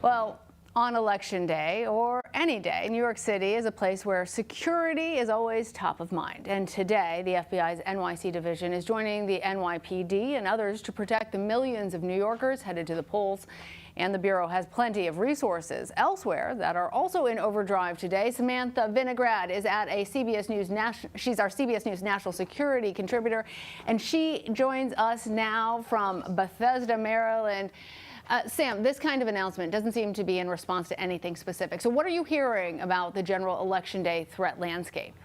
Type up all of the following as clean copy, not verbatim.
Well, on election day or any day, New York City is a place where security is always top of mind. And today, the FBI's NYC division is joining the NYPD and others to protect the millions of New Yorkers headed to the polls. And the Bureau has plenty of resources elsewhere that are also in overdrive today. Samantha Vinograd is at a CBS News she's our CBS News national security contributor, and she joins us now from Bethesda, Maryland. Sam, this kind of announcement doesn't seem to be in response to anything specific. So what are you hearing about the general election day threat landscape?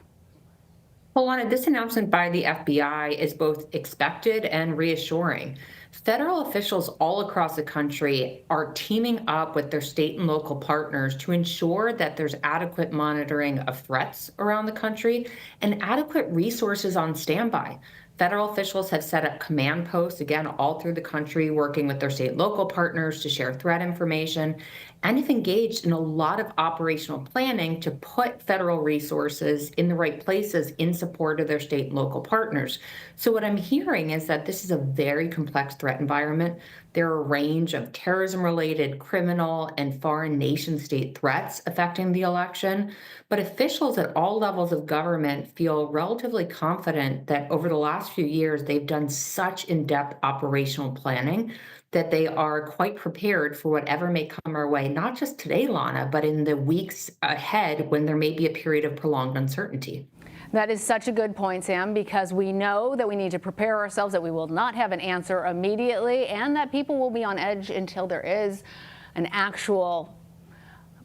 Well, Lana, this announcement by the FBI is both expected and reassuring. Federal officials all across the country are teaming up with their state and local partners to ensure that there's adequate monitoring of threats around the country and adequate resources on standby. Federal officials have set up command posts, again, all through the country, working with their state and local partners to share threat information, and have engaged in a lot of operational planning to put federal resources in the right places in support of their state and local partners. So what I'm hearing is that this is a very complex threat environment. There are a range of terrorism-related, criminal, and foreign nation-state threats affecting the election, but officials at all levels of government feel relatively confident that over the last few years, they've done such in-depth operational planning that they are quite prepared for whatever may come our way, not just today, Lana, but in the weeks ahead when there may be a period of prolonged uncertainty. That is such a good point, Sam, because we know that we need to prepare ourselves, that we will not have an answer immediately, and that people will be on edge until there is an actual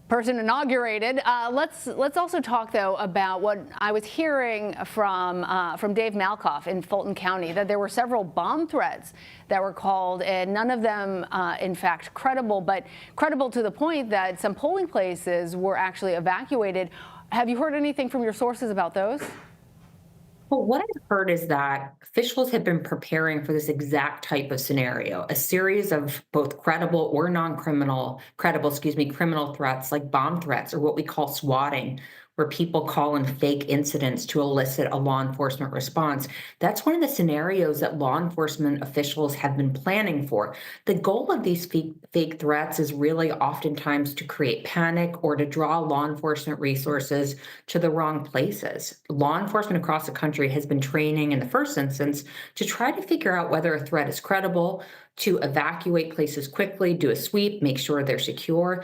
person inaugurated. Let's also talk, though, about what I was hearing from Dave Malkoff in Fulton County, that there were several bomb threats that were called, and none of them, in fact, credible, but credible to the point that some polling places were actually evacuated. Have you heard anything from your sources about those? Well, what I've heard is that officials have been preparing for this exact type of scenario, a series of both credible or criminal threats like bomb threats or what we call swatting, where people call in fake incidents to elicit a law enforcement response. That's one of the scenarios that law enforcement officials have been planning for. The goal of these fake threats is really oftentimes to create panic or to draw law enforcement resources to the wrong places. Law enforcement across the country has been training in the first instance to try to figure out whether a threat is credible, to evacuate places quickly, do a sweep, make sure they're secure,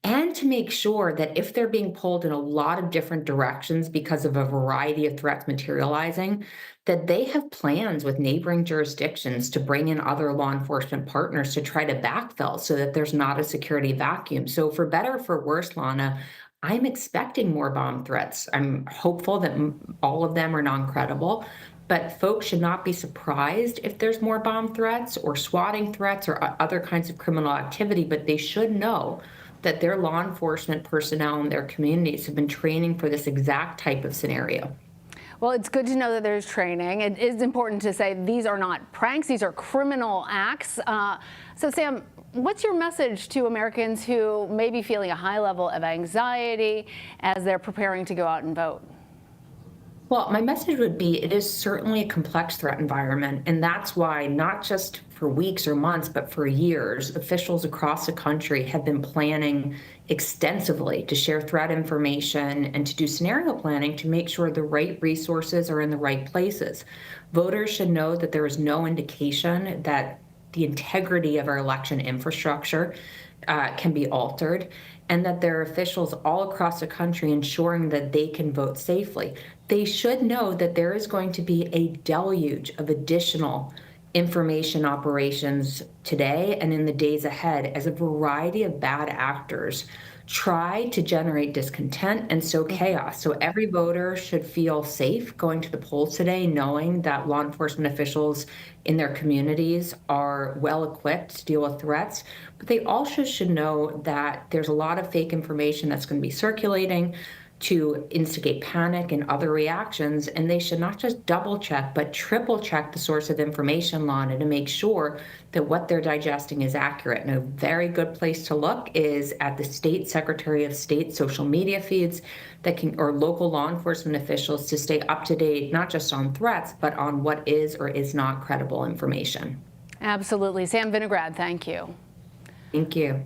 and to make sure that if they're being pulled in a lot of different directions because of a variety of threats materializing, that they have plans with neighboring jurisdictions to bring in other law enforcement partners to try to backfill so that there's not a security vacuum. So for better or for worse, Lana, I'm expecting more bomb threats. I'm hopeful that all of them are non-credible, but folks should not be surprised if there's more bomb threats or swatting threats or other kinds of criminal activity, but they should know that their law enforcement personnel in their communities have been training for this exact type of scenario. Well, it's good to know that there's training. It is important to say these are not pranks, these are criminal acts. So, Sam, what's your message to Americans who may be feeling a high level of anxiety as they're preparing to go out and vote? Well, my message would be it is certainly a complex threat environment, and that's why not just for weeks or months, but for years, officials across the country have been planning extensively to share threat information and to do scenario planning to make sure the right resources are in the right places. Voters should know that there is no indication that the integrity of our election infrastructure can be altered, and that there are officials all across the country ensuring that they can vote safely. They should know that there is going to be a deluge of additional information operations today and in the days ahead as a variety of bad actors try to generate discontent and sow chaos. So every voter should feel safe going to the polls today, knowing that law enforcement officials in their communities are well equipped to deal with threats. But they also should know that there's a lot of fake information that's going to be circulating to instigate panic and other reactions, and they should not just double check, but triple check the source of information, Lana, to make sure that what they're digesting is accurate. And a very good place to look is at the state Secretary of State social media feeds or local law enforcement officials to stay up to date, not just on threats, but on what is or is not credible information. Absolutely. Sam Vinograd, thank you. Thank you.